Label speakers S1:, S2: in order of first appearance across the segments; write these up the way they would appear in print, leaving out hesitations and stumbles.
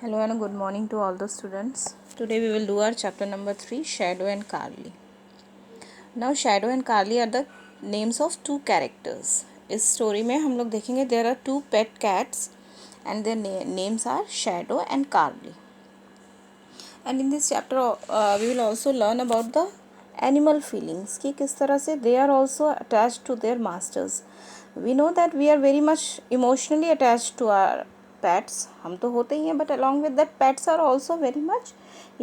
S1: Hello and good morning to all the students. Today we will do our chapter number 3, Shadow and Carly. Now Shadow and Carly are the names of two characters. इस story में हम लोग देखेंगे there are two pet cats and their names are Shadow and Carly. And in this chapter we will also learn about the animal feelings कि किस तरह से they are also attached to their masters. We know that we are very much emotionally attached to our pets. हम तो होते ही हैं, but along with that pets are also very much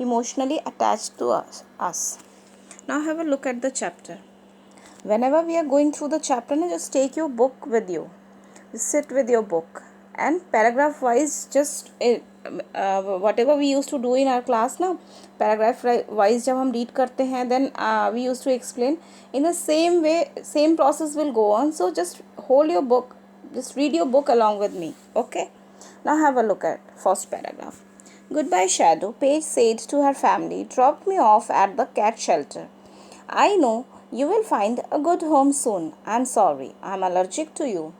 S1: emotionally attached to us. Now have a look at the chapter. Whenever we are going through the chapter, just take your book with you. Sit with your book and paragraph wise just whatever we used to do in our class now, paragraph wise जब हम read करते हैं, then we used to explain in the same way, same process will go on. So just hold your book, just read your book along with me. Okay, now have a look at first paragraph. Goodbye, Shadow, Paige said to her family, dropped me off at the cat shelter. I know you will find a good home soon. I'm sorry, I'm allergic to you.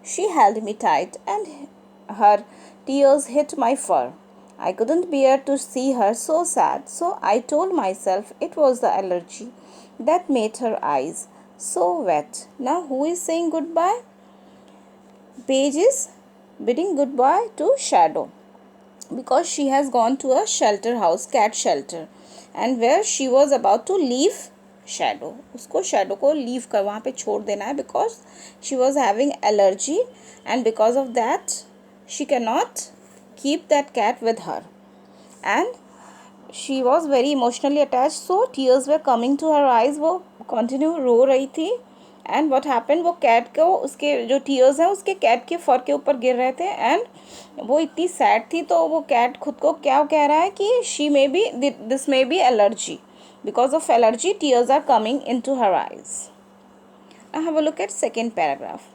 S1: She held me tight and her tears hit my fur. I couldn't bear to see her so sad, so I told myself it was the allergy that made her eyes so wet. Now, who is saying goodbye? Paige is bidding goodbye to Shadow because she has gone to a shelter house, cat shelter, and where she was about to leave Shadow. उसको Shadow को leave कर वहाँ पे छोड़ देना है because she was having allergy and because of that she cannot keep that cat with her and she was very emotionally attached, so tears were coming to her eyes. वो continue रो रही थी and what happened, वो cat को उसके जो tears हैं उसके cat के फर के ऊपर गिर रहे थे and वो इतनी sad थी तो वो cat खुद को क्या कह रहा है कि she may be this may be allergy, because of allergy tears are coming into her eyes. Now have a look at second paragraph.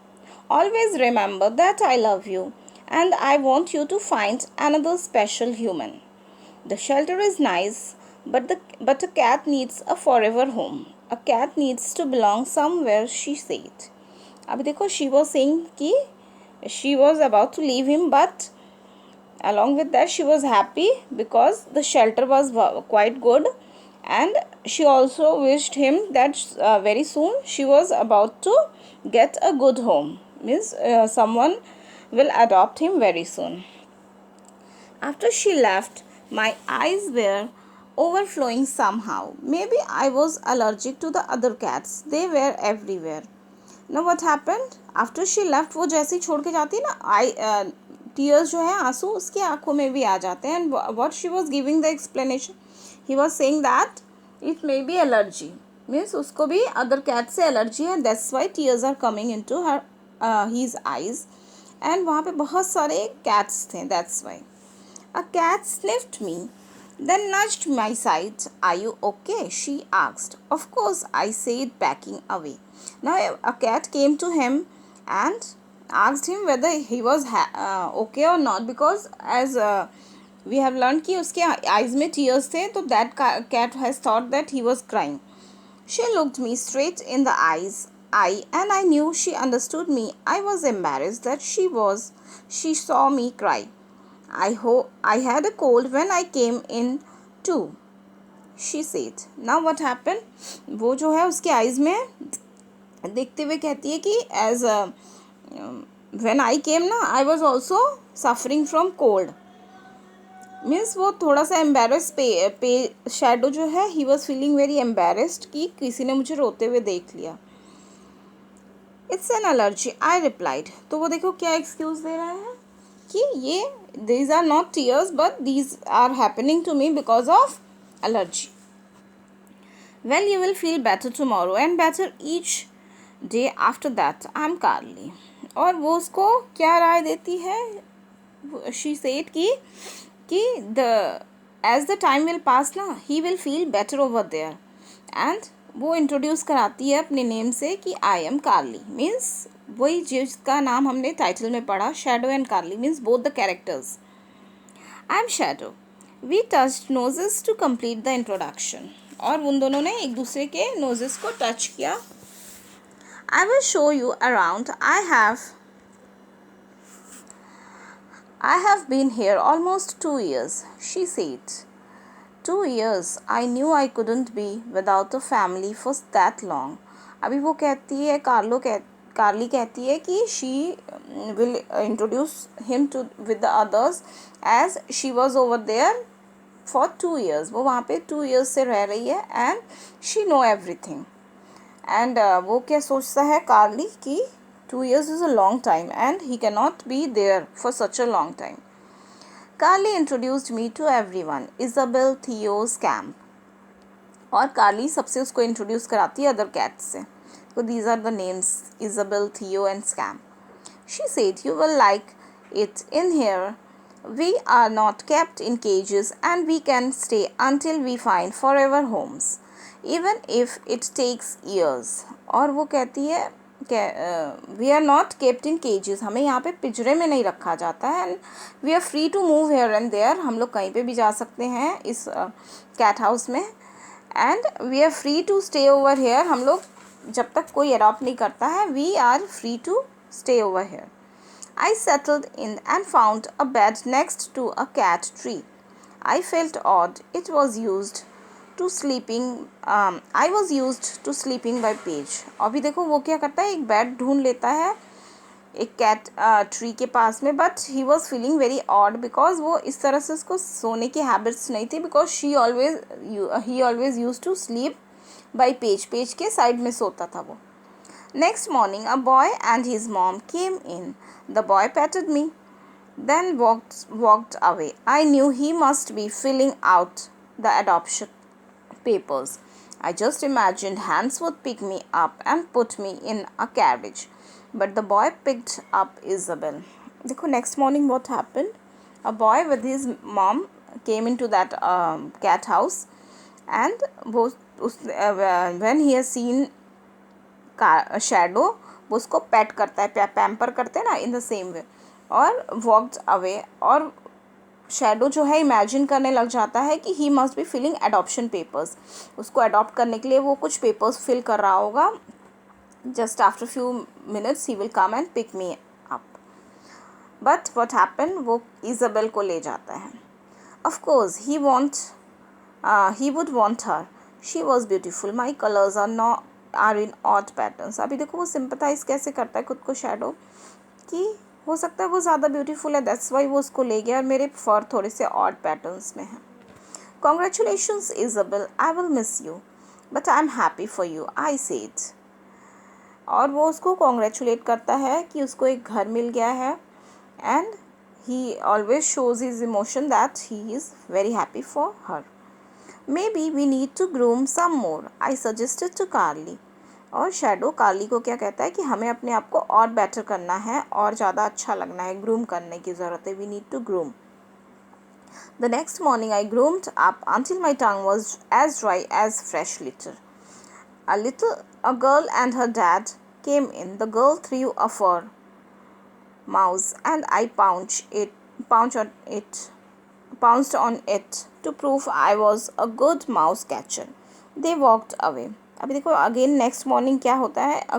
S1: Always remember that I love you and I want you to find another special human. The shelter is nice, but a cat needs a forever home. A cat needs to belong somewhere, she said. अभी देखो, she was saying कि she was about to leave him, but along with that she was happy because the shelter was quite good, and she also wished him that very soon she was about to get a good home. Means someone will adopt him very soon. After she left, my eyes were overflowing somehow. Maybe I was allergic to the other cats. They were everywhere. Now what happened? After she left, वो जैसे ही छोड़ के जाती है ना, tears जो है, आंसू उसकी आंखों में भी आ जाते हैं. And what she was giving the explanation, he was saying that it may be allergy. Means उसको भी other cat से allergy है. That's why tears are coming into her his eyes. And वहाँ पे बहुत सारे cats थे. That's why. A cat sniffed me, then nudged my side. Are you okay? She asked. Of course, I said, backing away. Now, a cat came to him and asked him whether he was okay or not, because as we have learned कि उसके eyes में tears थे, तो that cat has thought that he was crying. She looked me straight in the eyes. And I knew she understood me. I was embarrassed that she saw me cry. I had a cold when I came in too, she said. Now what happened? वो जो है उसके eyes में देखते हुए कहती है कि as when I came ना, I was also suffering from cold. Means वो थोड़ा सा embarrassed पे Shadow जो है, he was feeling very embarrassed कि किसी ने मुझे रोते हुए देख लिया. It's an allergy, I replied. तो वो देखो क्या excuse दे रहा है कि ये these are not tears but these are happening to me because of allergy. Well, you will feel better tomorrow and better each day after that. I'm Carly. और वो उसको क्या राय देती है? She said कि the as the time will pass ना, he will feel better over there. And वो introduce कराती है अपने नेम से कि आई एम कार्ली. मीन्स वही जिसका नाम हमने टाइटल में पढ़ा, Shadow and Carly, means both the characters. I am Shadow. We touched noses to complete the introduction. और उन दोनों ने एक दूसरे के नोजेस को टच किया. I will show you around. I have I have been here almost 2 years, she said. 2 years. I knew I couldn't be without a family for that long. अभी वो कहती है, कार्ली कहती है कि she will introduce him to with the others as she was over there for 2 years. वो वहाँ पे 2 years से रह रही है and she know everything. And वो क्या सोचता है कार्ली कि 2 years is a long time and he cannot be there for such a long time. Carly introduced me to everyone. Isabel, Theo, Scamp. और कार्ली सबसे उसको इंट्रोड्यूस कराती है अदर कैट्स से. So these are the names, Isabel, Theo and Scamp. She said, you will like it in here. We are not kept in cages and we can stay until we find forever homes, even if it takes years. और वो कहती है we are not kept in cages, हमें यहाँ पे पिंजरे में नहीं रखा जाता है. And we are free to move here and there, हम लोग कहीं पे भी जा सकते हैं इस कैट हाउस में. And we are free to stay over here, हम लोग जब तक कोई अडॉप्ट नहीं करता है we are free to stay over here. I settled in and found a bed next to a cat tree. I felt odd. It was used to sleeping. I was used to sleeping by Paige. अभी देखो वो क्या करता है, एक bed ढूंढ लेता है एक कैट ट्री के पास में. But he was feeling very odd because वो इस तरह से उसको सोने की हैबिट्स नहीं थी, because he always used to sleep by page के साइड में सोता था वो. Next morning, a boy and his mom came in. The boy patted me, then walked away. I knew he must be filling out the adoption papers. I just imagined Hans would pick me up and put me in a carriage. But the boy picked up Isabel. देखो next morning what happened? A boy with his mom came into that cat house, and when he has seen shadow वो उसको PAT करता है, pamper करते हैं ना, इन the same वे, और walked away. और शैडो जो है इमेजिन करने लग जाता है कि he must be filling adoption papers, उसको अडॉप्ट करने के लिए वो कुछ पेपर्स फिल कर रहा होगा. Just after few minutes he will come and pick me up. But what happen, वो इज़ाबेल को ले जाता है. Of course he would want her. She was beautiful. My colours are in odd patterns. अभी देखो वो सिंपथाइज कैसे करता है खुद को शैडो, कि हो सकता है वो ज़्यादा ब्यूटीफुल है, दैट्स वाई वो उसको ले गया और मेरे फर थोड़े से ऑड पैटर्न्स में हैं. Congratulations Isabel, I will miss you but I am happy for you, I said. और वो उसको कॉन्ग्रेचुलेट करता है कि उसको एक घर मिल गया है. And he always shows his emotion that he is very happy for her. Maybe we need to groom some more, I suggested to Carly. और शैडो कार्ली को क्या कहता है कि हमें अपने आप को और बेटर करना है और ज़्यादा अच्छा लगना है, ग्रूम करने की ज़रूरत है. We need to groom. The next morning I groomed up until my tongue was as dry as fresh litter. A girl and her dad came in. The girl threw a fur mouse and I pounced on it to prove I was a good mouse catcher. They walked away. अभी देखो again next morning क्या होता है, a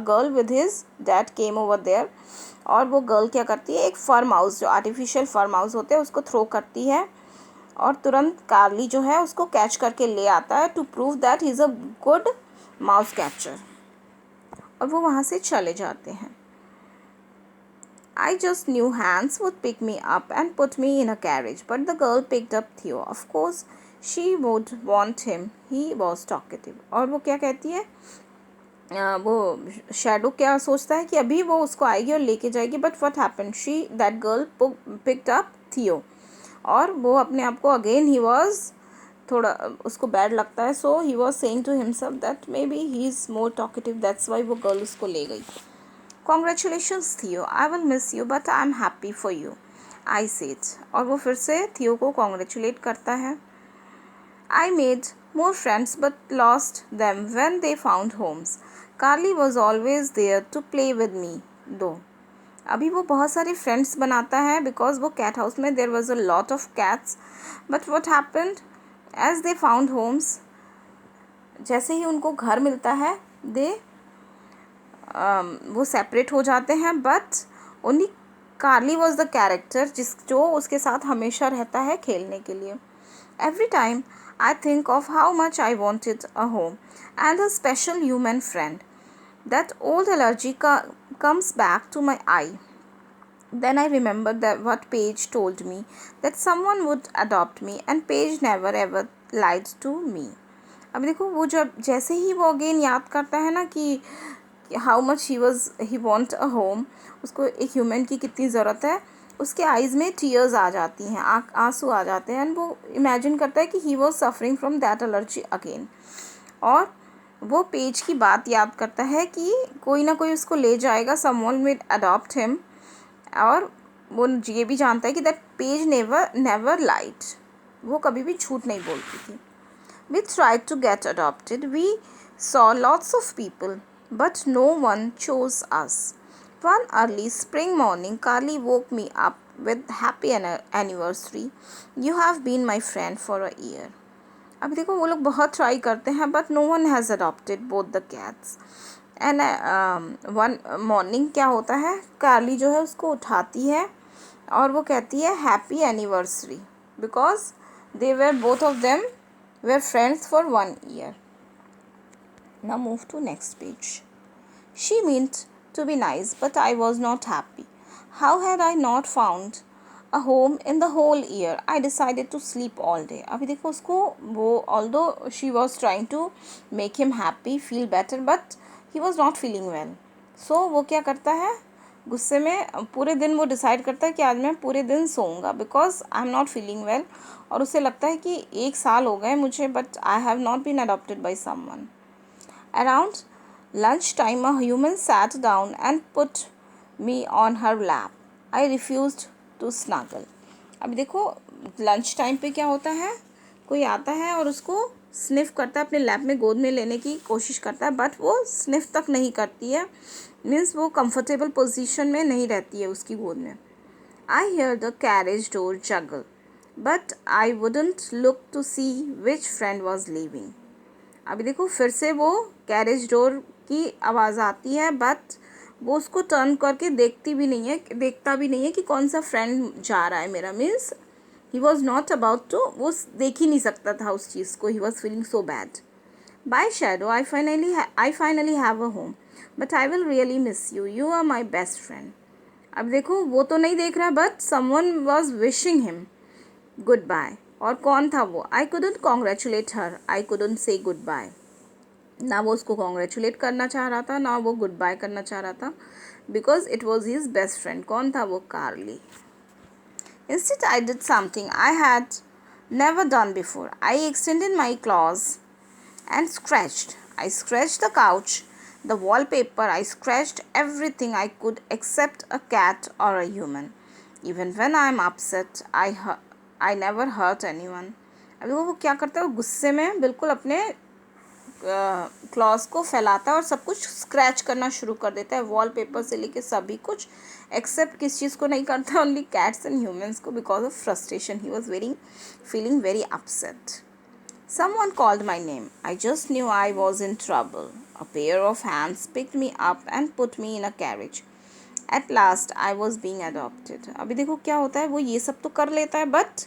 S1: girl with his dad came over there. और वो girl क्या करती है, एक फर माउस, जो आर्टिफिशियल फर माउस होते हैं, उसको थ्रो करती है और तुरंत कार्ली जो है उसको कैच करके ले आता है to prove that he is a good mouse catcher. और वो वहाँ से चले जाते हैं. I just knew Hans would pick me up and put me in a carriage, but the girl picked up Theo. Of course, she would want him. He was talkative. और वो क्या कहती है, वो शैडो क्या सोचता है कि अभी वो उसको आएगी और लेके जाएगी. But what happen, that girl picked up थियो. और वो अपने आप को अगेन ही वॉज थोड़ा उसको बैड लगता है. So he was saying to himself that maybe he is more talkative, that's why वो गर्ल उसको ले गई. Congratulations Theo, I will miss you but I am happy for you, I said. और वो फिर से थियो को congratulate करता है. I made more friends but lost them when they found homes. Carly was always there to play with me though. अभी वो बहुत सारे फ्रेंड्स बनाता है बिकॉज वो कैट हाउस में there was a lot of cats. But what happened, as they found homes, जैसे ही उनको घर मिलता है वो सेपरेट हो जाते हैं. But only Carly was the character जो उसके साथ हमेशा रहता है खेलने के लिए. Every time I think of how much I wanted a home and a special human friend. That old allergy comes back to my eye. Then I remembered that what Paige told me, that someone would adopt me, and Paige never ever lied to me. अभी देखो वो जब जैसे ही वो again याद करता है ना कि how much he want a home, उसको एक ह्यूमन की कितनी ज़रूरत है, उसके आइज़ में टीयर्स आ जाती हैं, आंसू आ जाते हैं. एंड वो इमेजिन करता है कि he was suffering from that allergy again. और वो पेज की बात याद करता है कि कोई ना कोई उसको ले जाएगा, समवन विल अडॉप्ट हिम. और वो ये भी जानता है कि दैट पेज नेवर लाइट, वो कभी भी झूठ नहीं बोलती थी. We tried to get adopted. We saw lots of people but no one chose us. One early spring morning Carly woke me up with happy anniversary. You have been my friend for a year. अभी देखो वो लोग बहुत try करते हैं but no one has adopted both the cats. And one morning क्या होता है, कार्ली जो है उसको उठाती है और वो कहती है happy anniversary, because they were both of them where friends for 1 year. Now move to next page. She meant to be nice, but I was not happy. How had I not found a home in the whole year? I decided to sleep all day. अभी देखो उसको वो although she was trying to make him happy, feel better, but he was not feeling well. So वो क्या करता है, गुस्से में पूरे दिन वो डिसाइड करता है कि आज मैं पूरे दिन सोऊंगा because I am not feeling well. और उसे लगता है कि 1 साल हो गए मुझे but I have not been adopted by someone. Around lunchtime, a human sat down and put me on her lap. I refused to snuggle. अब देखो लंच टाइम पे क्या होता है, कोई आता है और उसको स्निफ करता है, अपने लैप में गोद में लेने की कोशिश करता है बट वो स्निफ तक नहीं करती है, मीन्स वो कंफर्टेबल पोजीशन में नहीं रहती है उसकी गोद में. I hear the carriage door jiggle but I wouldn't look to see which friend was leaving. अभी देखो फिर से वो कैरेज डोर की आवाज़ आती है बट वो उसको टर्न करके देखता भी नहीं है कि कौन सा फ्रेंड जा रहा है मेरा. Means he was not about to, वो देख ही नहीं सकता था उस चीज़ को. He was feeling so bad. Bye Shadow I finally have a home but I will really miss you. You are my best friend. अब देखो वो तो नहीं देख रहा but someone was wishing him good bye. और कौन था वो? I couldn't congratulate her, I couldn't say good bye. ना वो उसको कॉन्ग्रेचुलेट करना चाह रहा था ना वो गुड बाय करना चाह रहा था because it was his best friend. कौन था वो? Carly. Instead I did something I had never done before. I extended my claws and scratched. I scratched the couch, the wallpaper. I scratched everything I could except a cat or a human. Even when I am upset, I never hurt anyone. अभी वो क्या करता है, वो गुस्से में बिल्कुल अपने क्लॉज को फैलाता है और सब कुछ स्क्रैच करना शुरू कर देता है, वॉलपेपर से लेके सभी कुछ, एक्सेप्ट किस चीज़ को नहीं करता, ओनली कैट्स एंड ह्यूमंस को, because of frustration he was feeling very upset. Someone called my name. I just knew I was in trouble. A pair of hands picked me up and put me in a carriage. At last, I was being adopted. अभी देखो क्या होता है, वो ये सब तो कर लेता है बट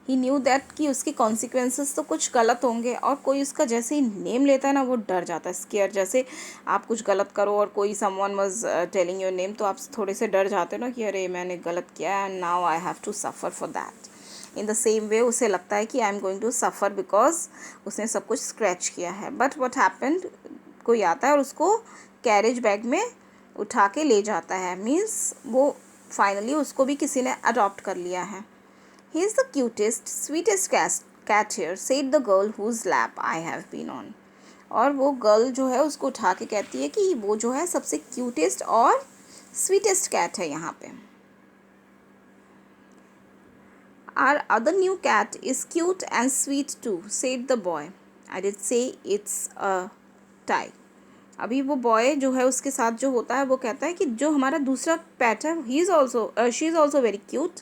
S1: ही न्यू दैट कि उसकी कॉन्सिक्वेंसेस तो कुछ गलत होंगे. और कोई उसका जैसे ही नेम लेता है ना वो डर जाता है, स्केयर. जैसे आप कुछ गलत करो और कोई someone was telling your name तो आप थोड़े से डर जाते हो ना कि अरे मैंने गलत किया and now I have to suffer for that. In the same way उसे लगता है कि I am going to suffer because उसने सब कुछ स्क्रैच किया है. बट व्हाट हैपेंड, कोई आता है और उसको कैरेज बैग में उठा के ले जाता है. मीन्स वो फाइनली उसको भी किसी ने अडॉप्ट कर लिया है. He is the cutest sweetest cat here, said the girl whose lap I have been on. और वो गर्ल जो है उसको उठा के कहती है कि वो जो है सबसे क्यूटेस्ट और स्वीटेस्ट कैट है यहाँ पे. Our other new cat is cute and sweet too, said the boy. I did say it's a tie. अभी वो बॉय जो है उसके साथ जो होता है वो कहता है कि जो हमारा दूसरा पेट है he is also she is also very cute.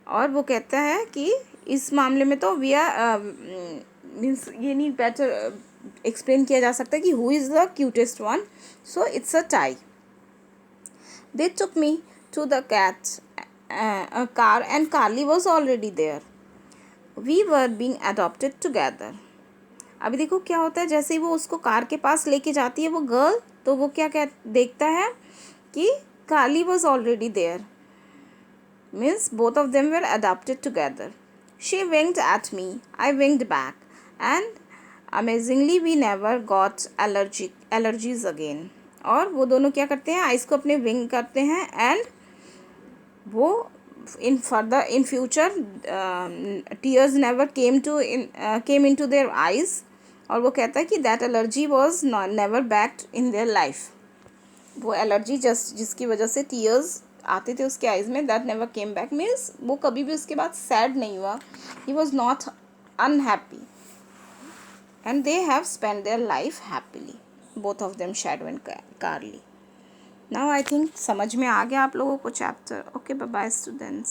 S1: और वो कहता है कि इस मामले में तो वी आर मीन्स ये नहीं बेटर एक्सप्लेन किया जा सकता कि who is the cutest one, so it's a tie. They took me to the car and Carly was already there. We were being adopted together. अभी देखो क्या होता है, जैसे ही वो उसको कार के पास लेके जाती है वो गर्ल, तो वो क्या देखता है कि Carly was already there, means both of them were adopted together. She winked at me, I winked back, and amazingly we never got allergies again. और वो दोनों क्या करते हैं, आइस को अपने विंग करते हैं, एंड वो in future tears never came into their eyes. और वो कहता है कि that allergy was never back in their life. वो एलर्जी जिसकी वजह से tears आते थे उसके आइज़ में, that never came back means वो कभी भी उसके बाद sad नहीं हुआ. He was not unhappy and they have spent their life happily, both of them, Shadow and Carly. Now I think समझ में आ गया आप लोगों को chapter. Okay, bye bye students.